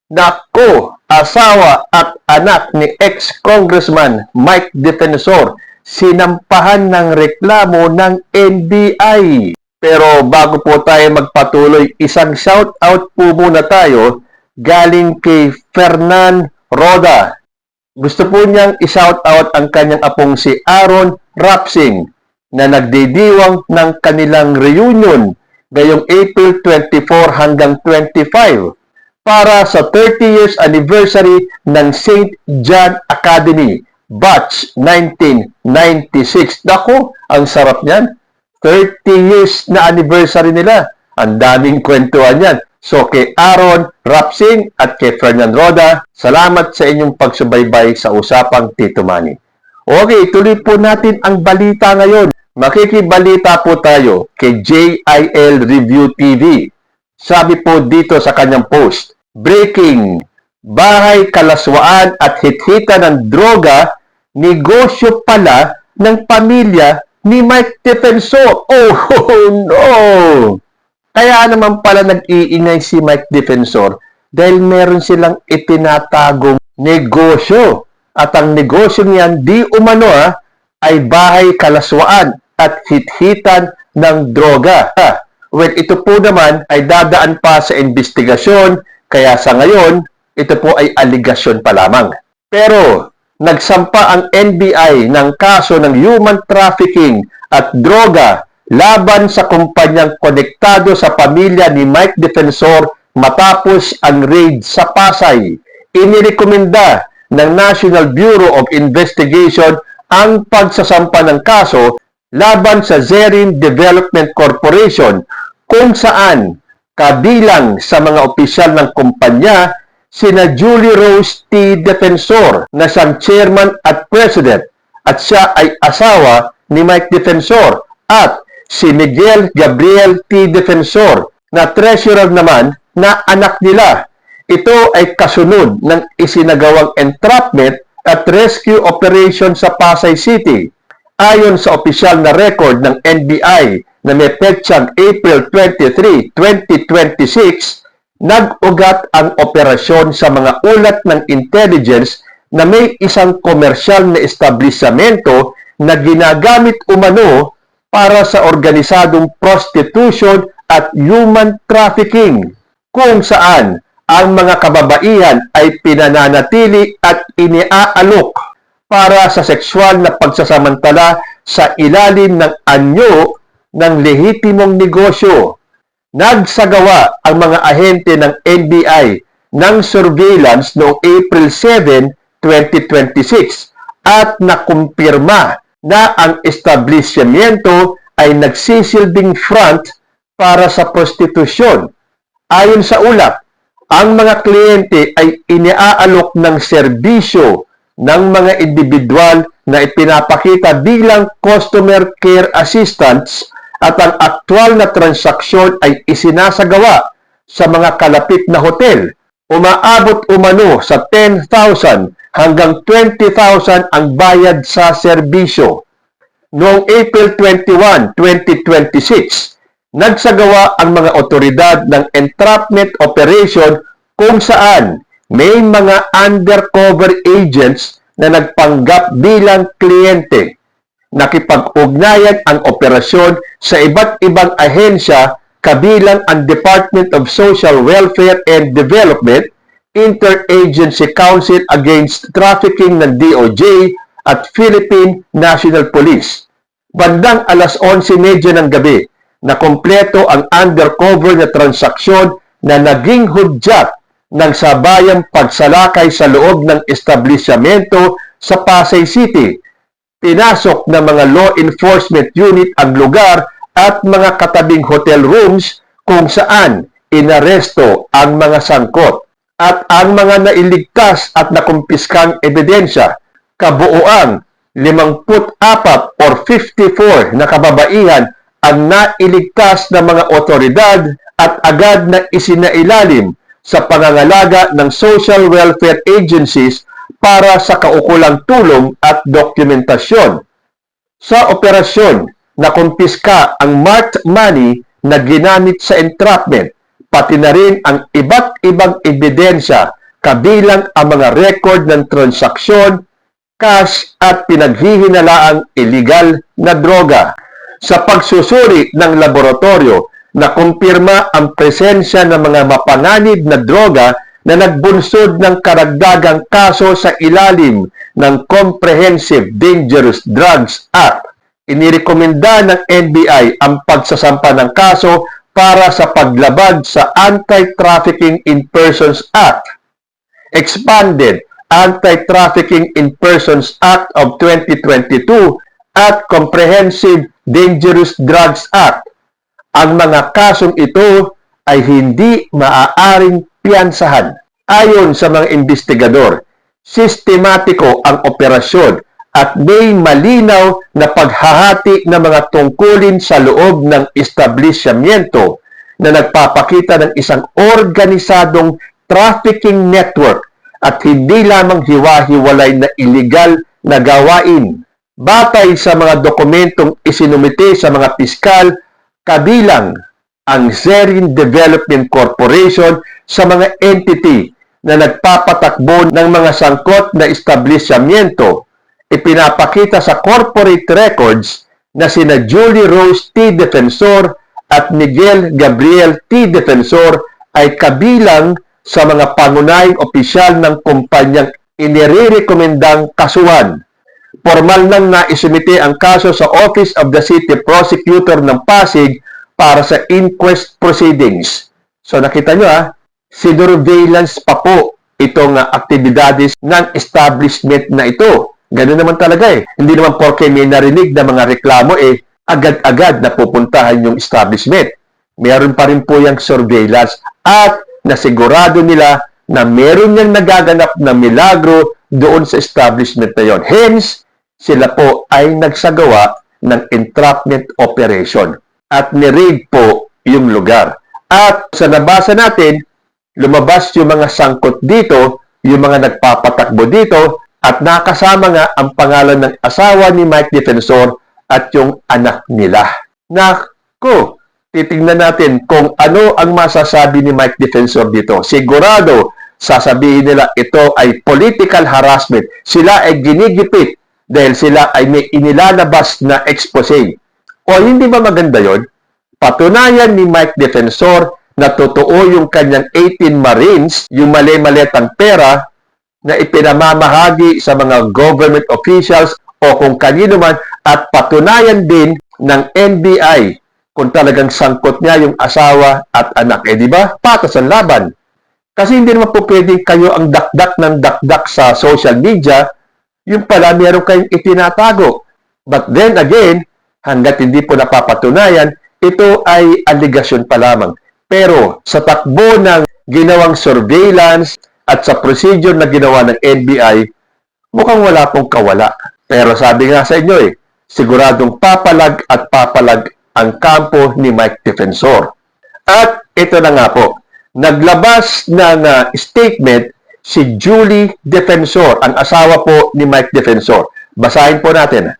Nako, asawa at anak ni ex-congressman Mike Defensor sinampahan ng reklamo ng NBI. Pero bago po tayo magpatuloy, isang shoutout po muna tayo galing kay Fernan Roda. Gusto po niyang i-shoutout ang kanyang apong si Aaron Rapsing na nagdidiwang ng kanilang reunion ngayong April 24 hanggang 25 para sa 30 years anniversary ng St. John Academy, batch 1996. Dako, ang sarap niyan. 30 years na anniversary nila. Ang daming kwentuhan yan. So, kay Aaron Rapsing at kay Fernan Roda, salamat sa inyong pagsubaybay sa Usapang Tito Manny. Okay, tuloy po natin ang balita ngayon. Makikibalita po tayo kay JIL Review TV. Sabi po dito sa kanyang post, breaking, bahay kalaswaan at hit-hita ng droga, negosyo pala ng pamilya ni Mike Defensor. Oh no! Kaya naman pala nag-iingay si Mike Defensor dahil meron silang itinatagong negosyo. At ang negosyo niyan, di umano ay bahay kalaswaan at hit-hitan ng droga. Well, ito po naman ay dadaan pa sa investigasyon, kaya sa ngayon, ito po ay aligasyon pa lamang. Pero, nagsampa ang NBI ng kaso ng human trafficking at droga laban sa kumpanyang konektado sa pamilya ni Mike Defensor matapos ang raid sa Pasay. Inirekomenda ng National Bureau of Investigation ang pagsasampa ng kaso laban sa Zerin Development Corporation kung saan kabilang sa mga opisyal ng kumpanya sina Julie Rose T. Defensor na siyang chairman at president at siya ay asawa ni Mike Defensor at si Miguel Gabriel T. Defensor na treasurer naman na anak nila. Ito ay kasunod ng isinagawang entrapment at rescue operation sa Pasay City. Ayon sa opisyal na record ng NBI na may petsang April 23, 2026, nag-ugat ang operasyon sa mga ulat ng intelligence na may isang komersyal na establishmento na ginagamit umano para sa organisadong prostitution at human trafficking, kung saan ang mga kababaihan ay pinananatili at iniaalok para sa sexual na pagsasamantala sa ilalim ng anyo ng lehitimong negosyo. Nagsagawa ang mga ahente ng NBI ng surveillance noong April 7, 2026 at nakumpirma na ang establishmento ay nagsisilbing front para sa prostitusyon. Ayon sa ulat, ang mga kliyente ay iniaalok ng serbisyo ng mga individual na ipinapakita bilang customer care assistants at ang aktwal na transaksyon ay isinasagawa sa mga kalapit na hotel. Umaabot umano sa 10,000 hanggang 20,000 ang bayad sa serbisyo. Noong April 21, 2026, nagsagawa ang mga otoridad ng entrapment operation kung saan may mga undercover agents na nagpanggap bilang kliyente. Nakipag-ugnayan ang operasyon sa iba't ibang ahensya kabilang ang Department of Social Welfare and Development, Interagency Council Against Trafficking ng DOJ at Philippine National Police. Bandang alas 11:30 ng gabi, na kompleto ang undercover na transaksyon na naging hudyat ng sabayang pagsalakay sa loob ng establishmento sa Pasay City. Pinasok ng mga law enforcement unit ang lugar at mga katabing hotel rooms kung saan inaresto ang mga sangkot at ang mga nailigtas at nakumpiskang ebidensya. Kabuuang 54 or 54 na kababaihan ang nailigtas ng mga otoridad at agad na isinailalim sa pangangalaga ng social welfare agencies para sa kaukulang tulong at dokumentasyon. Sa operasyon, nakumpiska ang marked money na ginamit sa entrapment, pati na rin ang iba't ibang ebidensya kabilang ang mga record ng transaksyon, cash at pinaghihinalaang illegal na droga. Sa pagsusuri ng laboratorio, nakumpirma ang presensya ng mga mapanganib na droga na nagbunsod ng karagdagang kaso sa ilalim ng Comprehensive Dangerous Drugs Act. Inirekomenda ng NBI ang pagsasampa ng kaso para sa paglabag sa Anti-Trafficking in Persons Act, Expanded Anti-Trafficking in Persons Act of 2022 at Comprehensive Dangerous Drugs Act. Ang mga kasong ito ay hindi maaaring piyansahan. Ayon sa mga investigador, sistematiko ang operasyon at may malinaw na paghahati ng mga tungkulin sa loob ng establishmento na nagpapakita ng isang organisadong trafficking network at hindi lamang hiwa-hiwalay na illegal na gawain. Batay sa mga dokumentong isinumite sa mga piskal, kabilang ang Zerin Development Corporation sa mga entity na nagpapatakbo ng mga sangkot na establishmento. Ipinapakita sa corporate records na sina Julie Rose T. Defensor at Miguel Gabriel T. Defensor ay kabilang sa mga pangunahing opisyal ng kumpanyang inirekomendang kasuhan. Formal nang naisumite ang kaso sa Office of the City Prosecutor ng Pasig para sa inquest proceedings. So nakita nyo sinurveillance pa po itong aktibidades ng establishment na ito. Ganun naman talaga Hindi naman porke may narinig na mga reklamo agad-agad na pupuntahan yung establishment. Meron pa rin po yung surveillance at nasigurado nila na meron niyang nagaganap na milagro doon sa establishment na yon. Hence, sila po ay nagsagawa ng entrapment operation at ni-raid po yung lugar. At sa nabasa natin, lumabas yung mga sangkot dito, yung mga nagpapatakbo dito, at nakasama nga ang pangalan ng asawa ni Mike Defensor at yung anak nila. Naku, titingnan natin kung ano ang masasabi ni Mike Defensor dito. Sigurado, sasabihin nila ito ay political harassment. Sila ay ginigipit dahil sila ay may inilalabas na expose. O hindi ba maganda yon? Patunayan ni Mike Defensor na totoo yung kanyang 18 Marines, yung mali-maletang pera na ipinamamahagi sa mga government officials o kung kanino man at patunayan din ng NBI kung talagang sangkot niya yung asawa at anak. Di ba? Patas ang laban. Kasi hindi naman po pwedeng kayo ang dakdak ng dakdak sa social media, yung pala meron kayong itinatago. But then again, hanggat hindi po napapatunayan, ito ay aligasyon pa lamang. Pero sa takbo ng ginawang surveillance at sa procedure na ginawa ng NBI, mukhang wala pong kawala. Pero sabi nga sa inyo siguradong papalag at papalag ang kampo ni Mike Defensor. At ito na nga po, naglabas ng statement si Julie Defensor, ang asawa po ni Mike Defensor. Basahin po natin.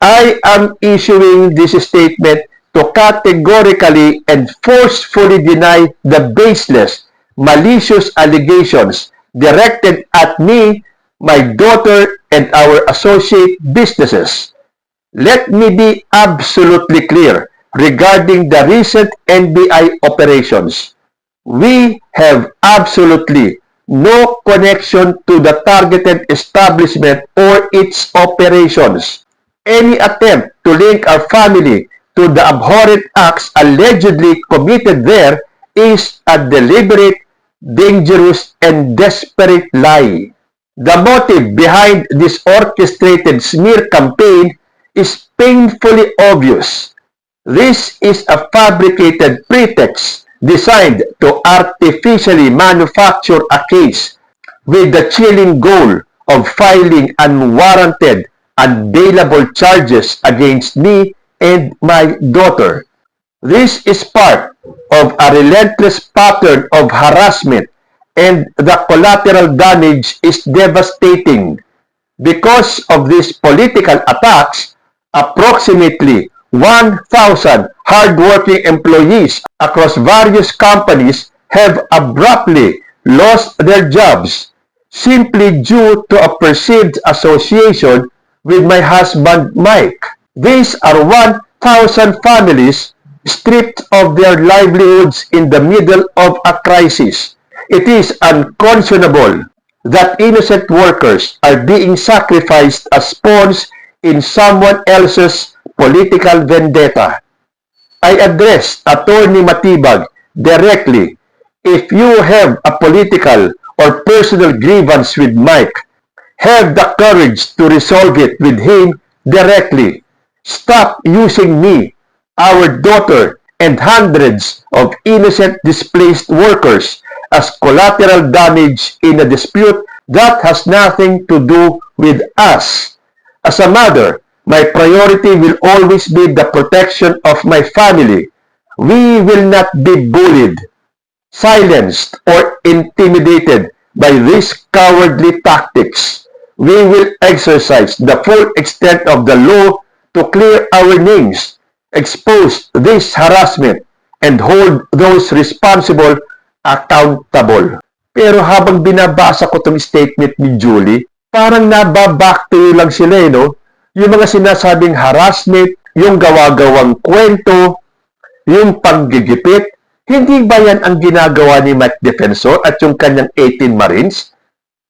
I am issuing this statement to categorically and forcefully deny the baseless, malicious allegations directed at me, my daughter, and our associate businesses. Let me be absolutely clear regarding the recent NBI operations. We have absolutely no connection to the targeted establishment or its operations. Any attempt to link our family to the abhorrent acts allegedly committed there is a deliberate, dangerous, and desperate lie. The motive behind this orchestrated smear campaign is painfully obvious. This is a fabricated pretext designed to artificially manufacture a case with the chilling goal of filing unwarranted, unbailable charges against me and my daughter. This is part of a relentless pattern of harassment, and the collateral damage is devastating. Because of these political attacks, approximately 1,000 hardworking employees across various companies have abruptly lost their jobs simply due to a perceived association with my husband Mike. These are 1,000 families stripped of their livelihoods in the middle of a crisis. It is unconscionable that innocent workers are being sacrificed as pawns in someone else's political vendetta. I address Attorney Matibag directly. If you have a political or personal grievance with Mike, have the courage to resolve it with him directly. Stop using me, our daughter, and hundreds of innocent displaced workers as collateral damage in a dispute that has nothing to do with us. As a mother, my priority will always be the protection of my family. We will not be bullied, silenced, or intimidated by these cowardly tactics. We will exercise the full extent of the law to clear our names, expose this harassment, and hold those responsible accountable. Pero habang binabasa ko itong statement ni Julie, parang nababack to you lang sila, no? Yung mga sinasabing harassment, yung gawa-gawang kwento, yung panggigipit, hindi ba yan ang ginagawa ni Mike Defensor at yung kanyang 18 Marines?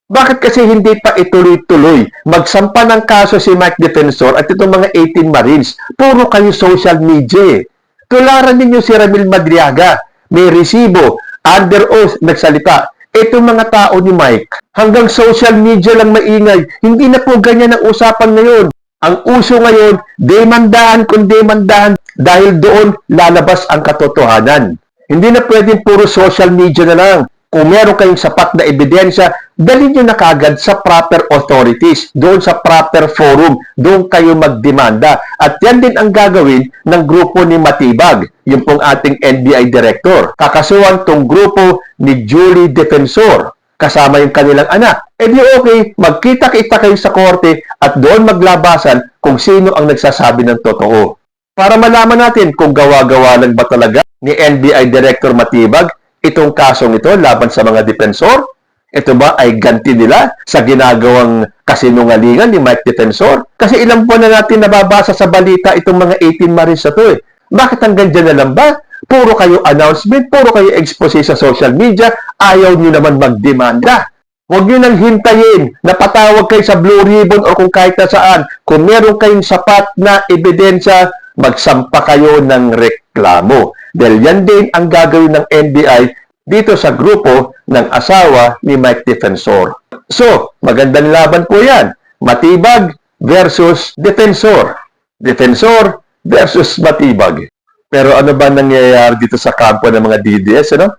Bakit kasi hindi pa ituloy-tuloy? Magsampa ng kaso si Mike Defensor at itong mga 18 Marines. Puro kayo social media eh. Tularan ninyo si Ramil Madriaga. May resibo, under oath, nagsalita. Itong mga tao ni Mike, hanggang social media lang maingay. Hindi na po ganyan ang usapan ngayon. Ang uso ngayon, demandahan kung demandahan dahil doon lalabas ang katotohanan. Hindi na pwedeng puro social media na lang. Kung meron kayong sapat na ebidensya, dalhin nyo na kagad sa proper authorities, doon sa proper forum, doon kayo magdemanda. At yan din ang gagawin ng grupo ni Matibag, yung pong ating NBI Director. Kakasuhan tong grupo ni Julie Defensor, kasama yung kanilang anak. E di okay, magkita-kita kayo sa korte at doon maglabasan kung sino ang nagsasabi ng totoo. Para malaman natin kung gawa-gawa lang ba talaga ni NBI Director Matibag itong kasong ito laban sa mga defensor? Ito ba ay ganti nila sa ginagawang kasinungalingan ni Mike Defensor? Kasi ilang buwan na natin nababasa sa balita itong mga 18 Marines na ito eh. Bakit hanggang dyan na lang ba? Puro kayo announcement, puro kayo expose sa social media, ayaw nyo naman magdemanda. Huwag nyo nang hintayin na patawag kayo sa Blue Ribbon o kung kahit na saan. Kung meron kayong sapat na ebidensya, magsampa kayo ng reklamo. Dahil yan din ang gagawin ng NBI dito sa grupo ng asawa ni Mike Defensor. So, magandang laban po yan. Matibag versus Defensor. Defensor versus Matibag. Pero ano ba nangyayari dito sa kampo ng mga DDS? Ano?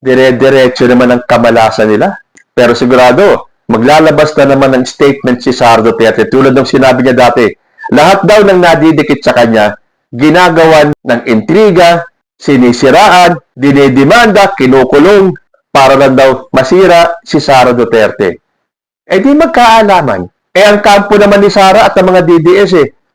Dire-diretso naman ang kamalasan nila. Pero sigurado, maglalabas na naman ng statement si Sara Duterte. Tulad ng sinabi niya dati, lahat daw ng nadidikit sa kanya, ginagawan ng intriga, sinisiraan, dinidemanda, kinukulong, para lang daw masira si Sara Duterte. Eh di magkaalaman. Eh ang kampo naman ni Sara at ng mga DDS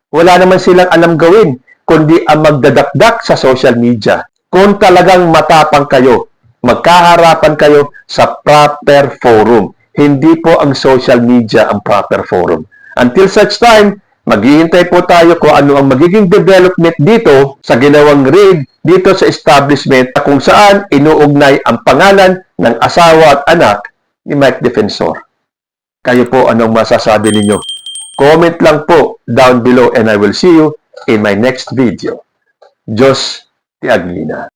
wala naman silang alam gawin, kundi ang magdadakdak sa social media. Kung talagang matapang kayo, magkaharapan kayo sa proper forum. Hindi po ang social media ang proper forum. Until such time, maghihintay po tayo kung ano ang magiging development dito sa ginawang raid dito sa establishment kung saan inuugnay ang pangalan ng asawa at anak ni Mike Defensor. Kayo po, anong masasabi ninyo? Comment lang po down below and I will see you in my next video. Diyos ti Aglina.